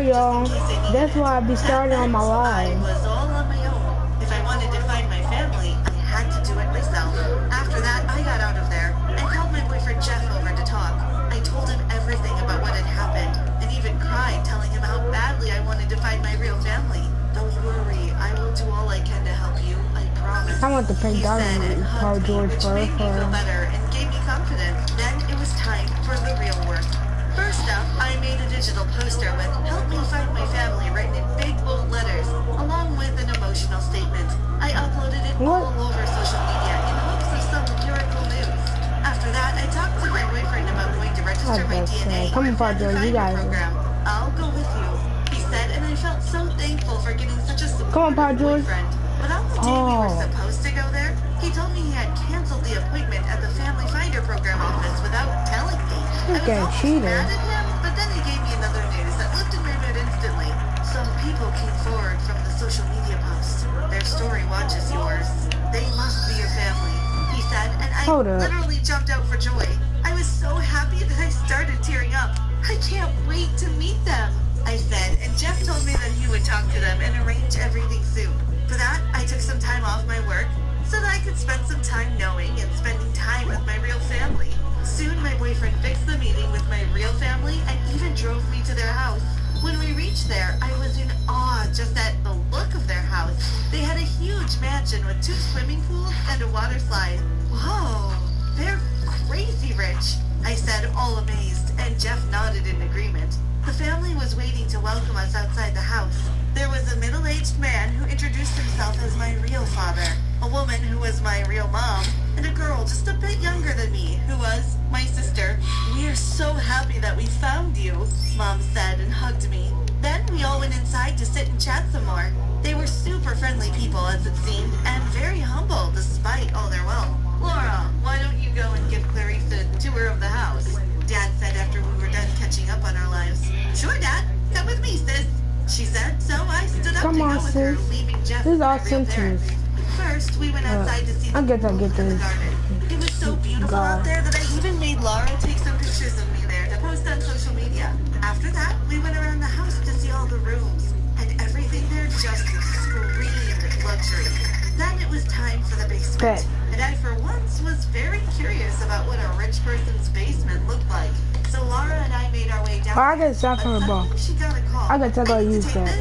Alright, y'all. That's why I be starting on my live. I was all on my own. If I wanted to find my family, I had to do it myself. After that, I got out of there and called my boyfriend Jeff over to talk. I told him everything about what had happened and even cried, telling him how badly I wanted to find my real family. Don't worry, I will do all I can to help you. I promise. I want the pink diamond and Paul hugged me, George which for made me feel her. better and gave me confidence. Then it was time for the real work. First up, I made a digital poster with "Help me find my family" written in big bold letters, along with an emotional statement. I uploaded it all over social media in hopes of some miracle news. After that, I talked to my boyfriend about going to register my DNA Come on, in Paul the George, you got it. program. I'll go with you, he said, and I felt so thankful for getting such a supportive boyfriend. But on the day we were supposed to go there, he told me he had canceled the appointment at the Family Finder program office without telling me. I was almost mad at him, but then he gave me another news that lifted my mood instantly. Some people came forward from the social media post. Their story watches yours. They must be your family, he said, and I literally jumped out for joy. I was so happy that I started tearing up. I can't wait to meet them, I said, and Jeff told me that he would talk to them and arrange everything soon. For that, I took some time off my work so that I could spend some time knowing and spending time with my real family. Soon, my boyfriend fixed the meeting with my real family and even drove me to their house. When we reached there, I was in awe just at the look of their house. They had a huge mansion with 2 swimming pools and a water slide. Whoa, they're crazy rich, I said, all amazed, and Jeff nodded in agreement. The family was waiting to welcome us outside the house. There was a middle-aged man who introduced himself as my real father, a woman who was my real mom, and a girl just a bit younger than me who was my sister. "We are so happy that we found you," Mom said and hugged me. Then we all went inside to sit and chat some more. They were super friendly people, as it seemed, and very humble despite all their wealth. "Laura, why don't you go and give Clarice a tour of the house?" Dad said after we were done catching up on our lives. "Sure, Dad. Come with me, sis," she said, so I stood up to go with her, leaving Jeff with my real parents. First, we went outside to see the pools in the garden. It was so beautiful out there that I even made Laura take some pictures of me there to post on social media. After that, we went around the house to see all the rooms, and everything there just screamed luxury. Then it was time for the basement, and I for once was very curious about what a rich person's basement looked like. So Laura and I made our way down. I got stuff from the book. She got a call. I got to go use that.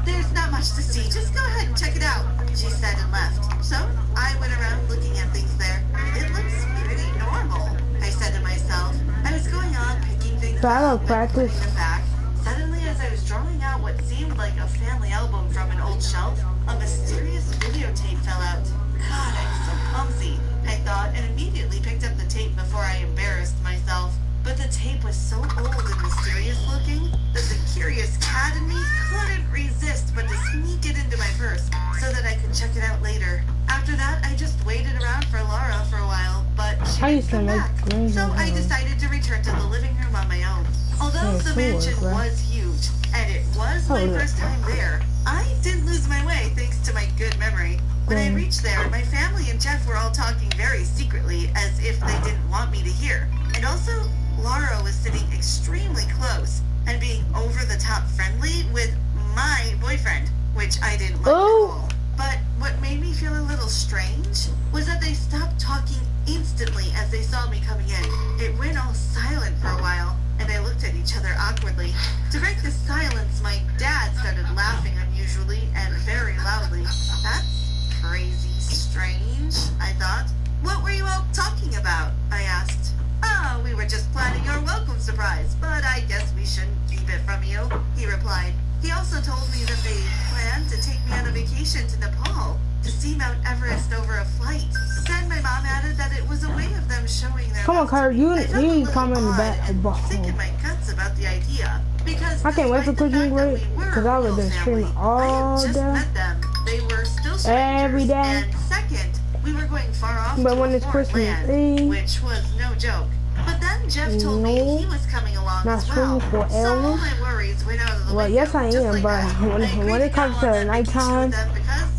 "There's not much to see. Just go ahead and check it out," she said and left. So I went around looking at things there. "It looks pretty normal," I said to myself. I was going on picking things up and putting them back. Suddenly, as I was drawing out what seemed like a family album from an old shelf, a mysterious videotape fell out. "God, I'm so clumsy," I thought, and immediately picked up the tape before I embarrassed myself. But the tape was so old and mysterious looking that the curious cat in me couldn't resist but to sneak it into my purse so that I could check it out later. After that, I just waited around for Laura for a while, but she didn't come back. So I decided to return to the living room on my own. Although the mansion was huge, and it was my first time there, I didn't lose my way thanks to my good memory. When I reached there, my family and Jeff were all talking very secretly as if they didn't want me to hear. And also, Laura was sitting extremely close and being over-the-top friendly with my boyfriend, which I didn't like at all. But what made me feel a little strange was that they stopped talking instantly as they saw me coming in. It went all silent for a while, and I looked at each other awkwardly. To break the silence, my dad started laughing unusually and very loudly. "That's crazy strange," I thought. "What were you all talking about?" I asked. "Oh, we were just planning your welcome surprise, but I guess we shouldn't keep it from you," he replied. He also told me that they planned to take me on a vacation to Nepal to see Mount Everest over a flight. Then my mom added that it was a way of them showing their Come on, Carter, you need to come in the back. Sick in my guts about the idea because I can't wait for cooking break because I would have been streaming all day. Met them. They were still every day. And second, we were going far off but to when a it's foreign Christmas land, Eve, which was no joke. But then Jeff told me he was coming along as well. So all my worries went out of the window. Yes, I am, like but when it comes to nighttime,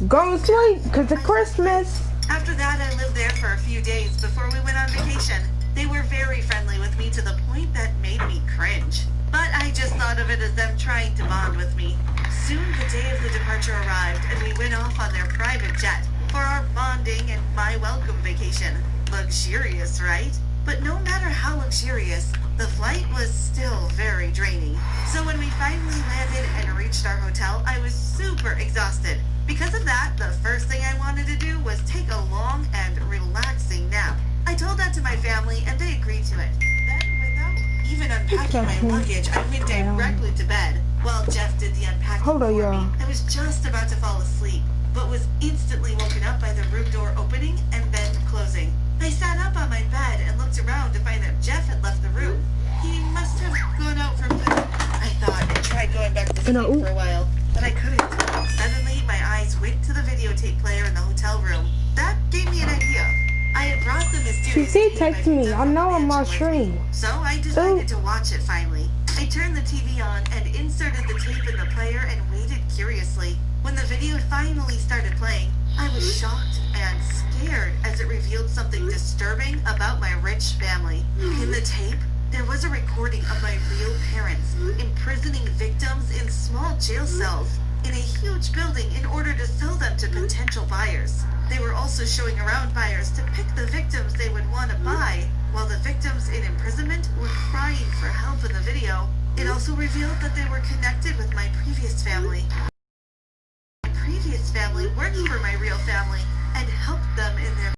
go to sleep because it's Christmas. After that, I lived there for a few days before we went on vacation. They were very friendly with me to the point that made me cringe. But I just thought of it as them trying to bond day of the departure arrived, and we went off on their private jet for our bonding and my welcome vacation. Luxurious, right? But no matter how luxurious, the flight was still very draining. So when we finally landed and reached our hotel, I was super exhausted. Because of that, the first thing I wanted to do was take a long and relaxing nap. I told that to my family, and they agreed to it. Then, without even unpacking my luggage, I went directly to bed while Jeff did the unpacking for me. I was just about to fall asleep, but was instantly woken up by the room door opening and then closing. I sat up on my bed and looked around to find that Jeff had left the room. He must have gone out for food, I thought, and tried going back to sleep for a while, but I couldn't. Suddenly, my eyes went to the videotape player in the hotel room. That gave me an idea. I had brought the mysterious She texted me. I know I'm on stream. So I decided to watch it finally. I turned the TV on and inserted the tape in the player and waited curiously. When the video finally started playing, I was shocked and scared as it revealed something disturbing about my rich family. In the tape, there was a recording of my real parents imprisoning victims in small jail cells in a huge building in order to sell them to potential buyers. They were also showing around buyers to pick the victims they would want to buy, while the victims in imprisonment were crying for help in the video. It also revealed that they were connected with my previous family. My previous family worked for my real family and helped them in their...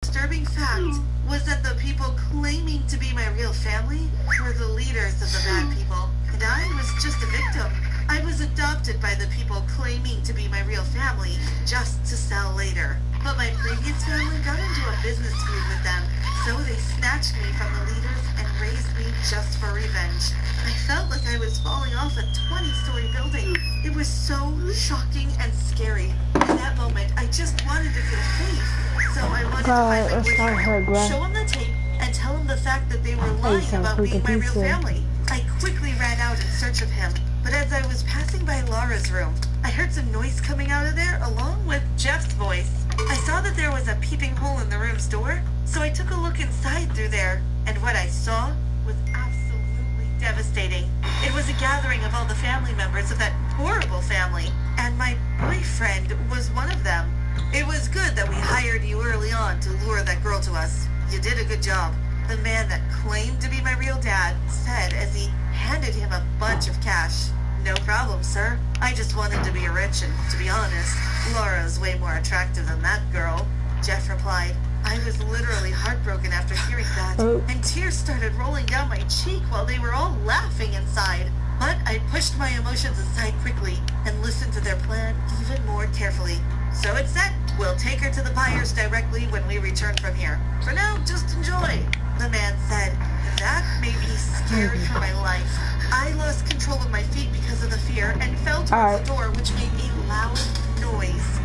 disturbing fact was that the people claiming to be my real family were the leaders of the bad people, and I was just a victim. I was adopted by the people claiming to be my real family just to sell later. But my previous family got into a business feud with them, so they snatched me from the leaders and raised me just for revenge. I felt like I was falling off a 20-story building. It was so shocking and scary. In that moment, I just wanted to feel safe. So I wanted to find my boyfriend, show him the tape, and tell him the fact that they were lying about being my real family. I quickly ran out in search of him, but as I was passing by Laura's room, I heard some noise coming out of there along with Jeff's voice. I saw that there was a peeping hole in the room's door, so I took a look inside through there, and what I saw was absolutely devastating. It was a gathering of all the family members of that horrible family, and my boyfriend was one of them. It was good that we hired you early on to lure that girl to us. You did a good job. The man that claimed to be my real dad said as he handed him a bunch of cash. No problem, sir. I just wanted to be rich, and to be honest, Laura's way more attractive than that girl, Jeff replied. I was literally heartbroken after hearing that, and tears started rolling down my cheek while they were all laughing inside. But I pushed my emotions aside quickly and listened to their plan even more carefully. So it's set. We'll take her to the buyers directly when we return from here. For now, just enjoy, the man said. That made me scared for my life. I lost control of my feet because of the fear and fell towards the door, which made a loud noise.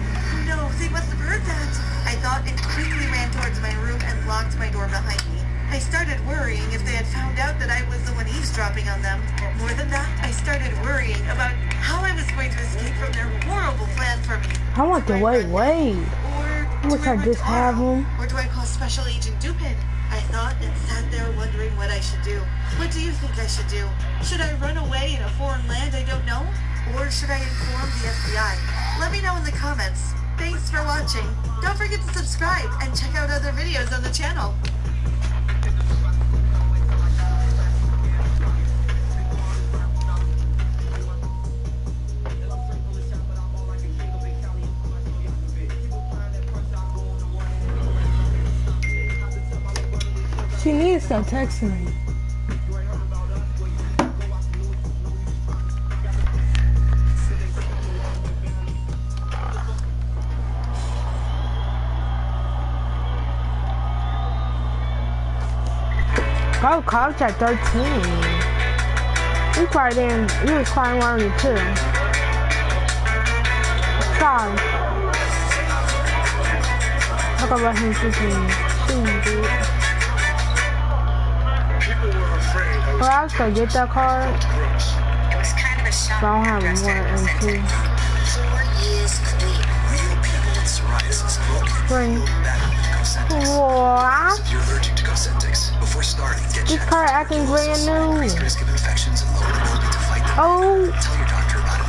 No, they must have heard that, I thought, and quickly ran towards my room and locked my door behind me. I started worrying if they had found out that I was the one eavesdropping on them. More than that, I started worrying about how I was going to escape from their horrible plan for me. I want to wait. Or wish I just have him. Or do I call Special Agent Dupin? I thought and sat there wondering what I should do. What do you think I should do? Should I run away in a foreign land I don't know? Or should I inform the FBI? Let me know in the comments. Thanks for watching. Don't forget to subscribe and check out other videos on the channel. She needs to text me. Go coach at 13. We cried in. We was crying around you too. Sorry. Talk about him freaking dude. Well, I was gonna get that card. It was kind of a shock. But I don't have one and two. 4 years clean. Real people with psoriasis Spring. What? If you're allergic to Cosentix, before starting, get this checked. card acting brand new. Increased risk of infections and lower ability to fight them. Oh. Tell your doctor about it.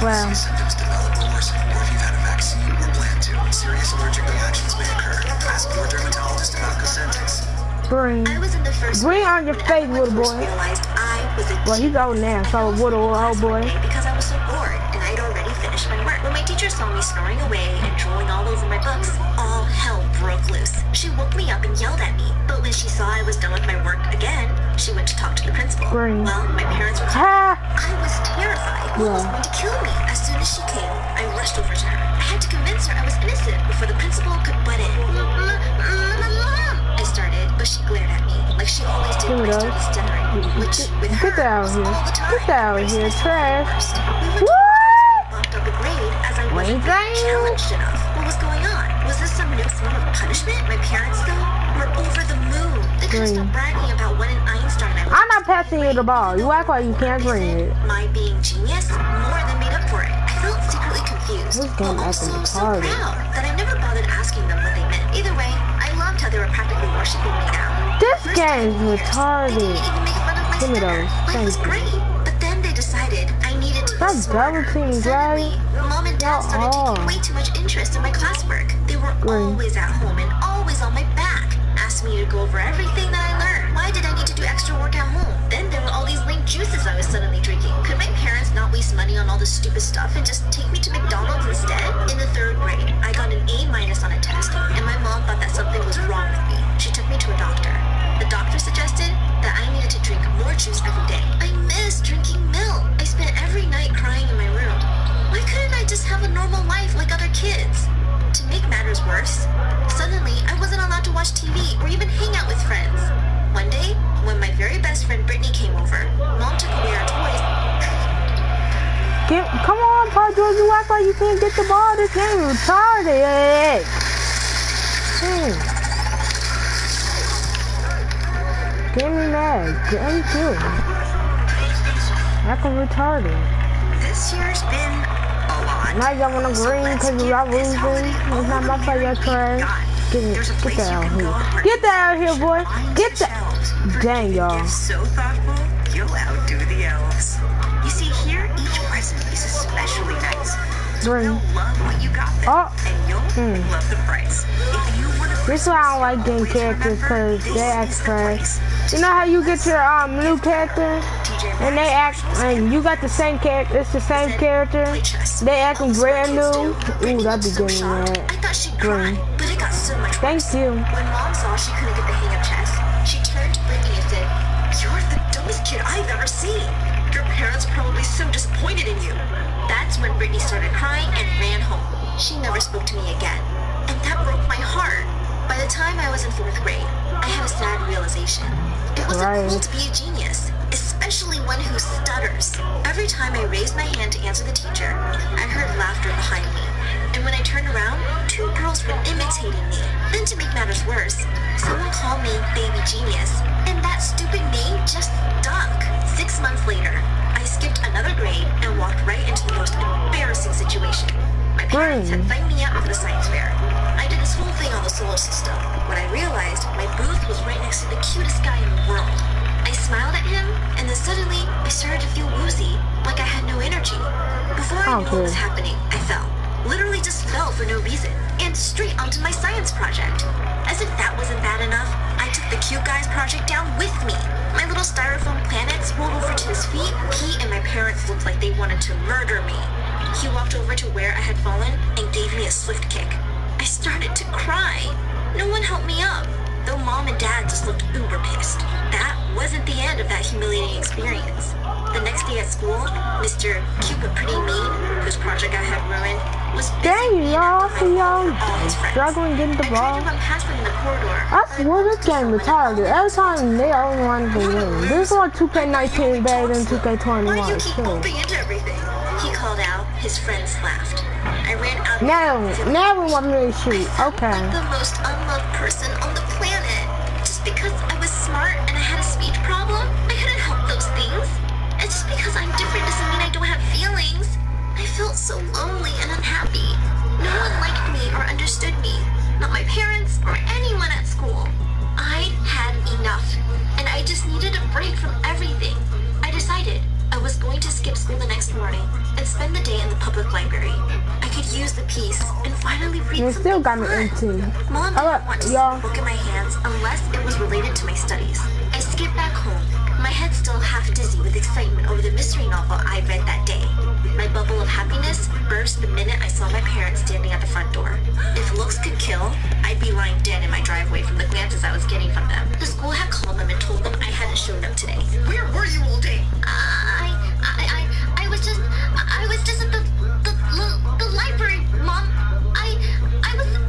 Well. see symptoms develop or worsen, or if you've had a vaccine or plan to. Serious allergic reactions may occur. Ask your dermatologist about Cosentyx. Bring. I was in the first Bring grade on your when face, everyone little first boy. realized I was a Well, he's old now, so little old boy. Because I was so bored and I'd already finished my work. When my teacher saw me snoring away and drooling all over my books, all hell broke loose. She woke me up and yelled at me. But when she saw I was done with my work again, she went to talk to the principal. Bring. Well, my parents were Ha! I was terrified. Mom was going to kill me. As soon as she came, I rushed over to her. I had to convince her I was innocent before the principal could butt in. Mom! I started, but she glared at me like she always did when I started stuttering. Which, with her, Get that out was of here. all the time. Get that out of here, trash. First, we were What? bumped up a grade as I wasn't challenged enough. What was going on? Was this some new form of punishment? My parents, though, were over the moon. They couldn't stop bragging about when an Einstein I was. I'm not passing you the ball. You act like you can't bring it. My being genius more than made up for it. I felt secretly confused, This but game also acting so retarded. proud that I never bothered asking them what they meant. Either way, I loved how they were practically worshiping me now. This First game is couple years, retarded. They didn't even make fun of my Give me stutter. those. Life Thank was you. great, but then they decided I needed to be That's smarter. double teams, Suddenly, right? Mom and Dad started Y'all taking way too much interest in my classwork. They were Green. always at home and always on my back. Asked me to go over everything that I learned. Why did I need to do extra work at home? Then there were all these lame juices I was suddenly drinking. Could my parents not waste money on all this stupid stuff and just take me to McDonald's instead? In the 3rd grade, I got an A- on a test, and my mom thought that something was wrong with me. She took me to a doctor. The doctor suggested that I needed to drink more juice every day. I miss drinking milk. I spent every night crying in my room. Why couldn't I just have a normal life like other kids? To make matters worse, suddenly I wasn't allowed to watch TV or even hang out with friends. One day, when my very best friend Brittany came over, Mom took away our toys. Come on, Padre. You act like you can't get the ball. This game is retarded. Give me mad. Thank you. Acting retarded. This year's been a lot. Now y'all wanna green because y'all losing. It's not my fault, y'all trash. Get that out here. Get that out here, boy. Get that. Dang, y'all. So thoughtful, you'll outdo the elves. You see, here each present is especially nice. So Green. they'll love what you got them, Oh. and you'll love the price. If you want a This is why I don't like game characters, because they act trash. You know how you get your new character and they act, and you got the same character, it's the same character, they acting brand new. Ooh, that'd be getting me mad. I thought she'd cry, but it got so much Thank worse. you. When Mom saw she couldn't get the hang of chess, she turned to Brittany and said, "You're the dumbest kid I've ever seen. Your parents are probably so disappointed in you." That's when Brittany started crying and ran home. She never spoke to me again, and that broke my heart. By the time I was in 4th grade, I had a sad realization. It wasn't cool to be a genius, especially one who stutters. Every time I raised my hand to answer the teacher, I heard laughter behind me. And when I turned around, 2 girls were imitating me. Then to make matters worse, someone called me Baby Genius, and that stupid name just stuck. 6 months later, I skipped another grade and walked right into the most embarrassing situation. My parents had signed me up for the science fair. I did this whole thing on the solar system. When I realized my booth was right next to the cutest guy in the world, I smiled at him, and then suddenly I started to feel woozy, like I had no energy. Before I knew what was happening, I fell. Literally just fell for no reason, and straight onto my science project. As if that wasn't bad enough, I took the cute guy's project down with me. My little styrofoam planets rolled over to his feet. He and my parents looked like they wanted to murder me. He walked over to where I had fallen and gave me a swift kick. I started to cry. No one helped me up, though Mom and Dad just looked uber pissed. That wasn't the end of that humiliating experience. The next day at school, Mr. Cute but Pretty Mean, whose project I had ruined, was busy Dang, y'all, see y'all all his friends. struggling getting the I tried ball. to run past them in the corridor. I swear this game retarded. Every time they only want to win. This one 2K19 is better than Why do 2K21 you keep too. bumping into everything? He called out. His friends laughed. I ran out. Now we want me to shoot. Okay. Like the most unloved person on the planet. Just because I was smart and I had a speech problem, I couldn't help those things. And just because I'm different doesn't mean I don't have feelings. I felt so lonely and unhappy. No one liked me or understood me. Not my parents or anyone at school. I had enough, and I just needed a break from everything. I decided I was going to skip skip school the next morning and spend the day in the public library. I could use the peace and finally read You still something got me fun. into. Mom didn't want to see a book in my hands unless it was related to my studies. I skipped back home, my head still half dizzy with excitement over the mystery novel I read that day. My bubble of happiness burst the minute I saw my parents standing at the front door. If looks could kill, I'd be lying dead in my driveway from the glances I was getting from them. The school had called them and told them I hadn't showed up today. Where were you all day? I was just at the library, Mom. I was at...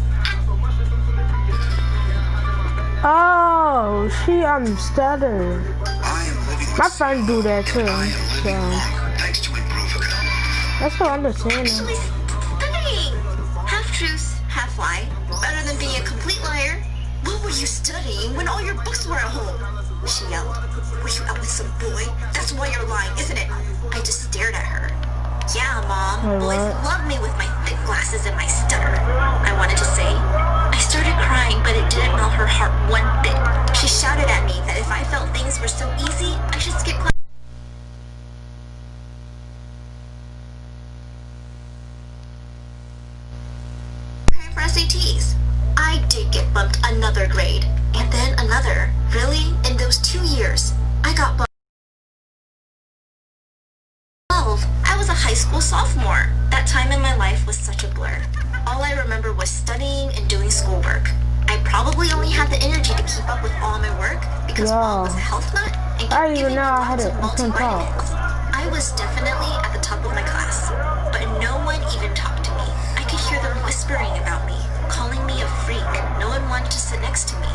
Oh, she stuttered. I am living with My friends do that too. I am living So longer thanks to Imbruvica. that's so understanding. actually studying. Half truth, half lie. Better than being a complete liar. What were you studying when all your books were at home? She yelled. Were you out with some boy? That's why you're lying, isn't it? I just stared at her. Yeah, Mom. Wait, Boys what? love me with my thick glasses and my stutter. I wanted to say. I started crying, but it didn't melt her heart one bit. She shouted at me that if I felt things were so easy, I should skip class. Preparing for SATs. I did get bumped another grade, and then another. Really? In those 2 years, I got bumped. I was a high school sophomore. That time in my life was such a blur. All I remember was studying and doing schoolwork. I probably only had the energy to keep up with all my work because Mom was a health nut and I kept didn't even giving me know I had lots it. of I couldn't talk. multivitamins. I was definitely at the top of my class, but no one even talked to me. I could hear them whispering about me, calling me a freak. No one wanted to sit next to me.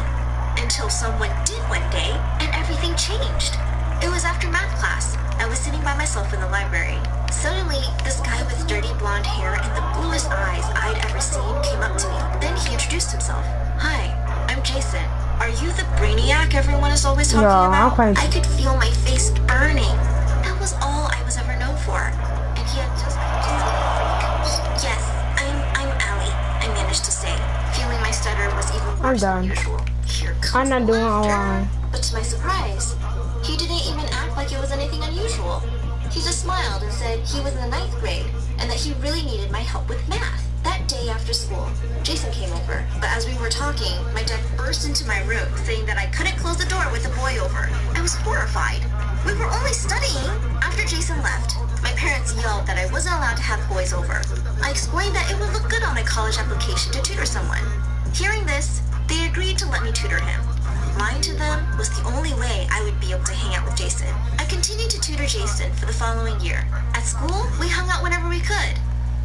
Until someone did one day, and everything changed. It was after math class. I was sitting by myself in the library. Suddenly, this guy with dirty blonde hair and the bluest eyes I'd ever seen came up to me. Then he introduced himself. Hi, I'm Jason. Are you the brainiac everyone is always talking I'm about? quite- I could feel my face burning. That was all I was ever known for. And he had just called me a freak. Yes, I'm Allie, I managed to say, feeling my stutter was even worse than done. usual. Here comes I'm not the doing it laughter. online. But to my surprise, he didn't even act like it was anything unusual. He just smiled and said he was in the 9th grade and that he really needed my help with math. That day after school, Jason came over, but as we were talking, my dad burst into my room saying that I couldn't close the door with a boy over. I was horrified. We were only studying. After Jason left, my parents yelled that I wasn't allowed to have boys over. I explained that it would look good on a college application to tutor someone. Hearing this, they agreed to let me tutor him. Lying to them was the only way I would be able to hang out with Jason. I continued to tutor Jason for the following year. At school, we hung out whenever we could.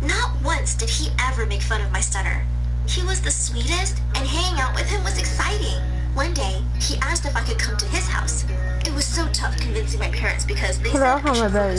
Not once did he ever make fun of my stutter. He was the sweetest, and hanging out with him was exciting. One day, he asked if I could come to his house. It was so tough convincing my parents because they said I should focus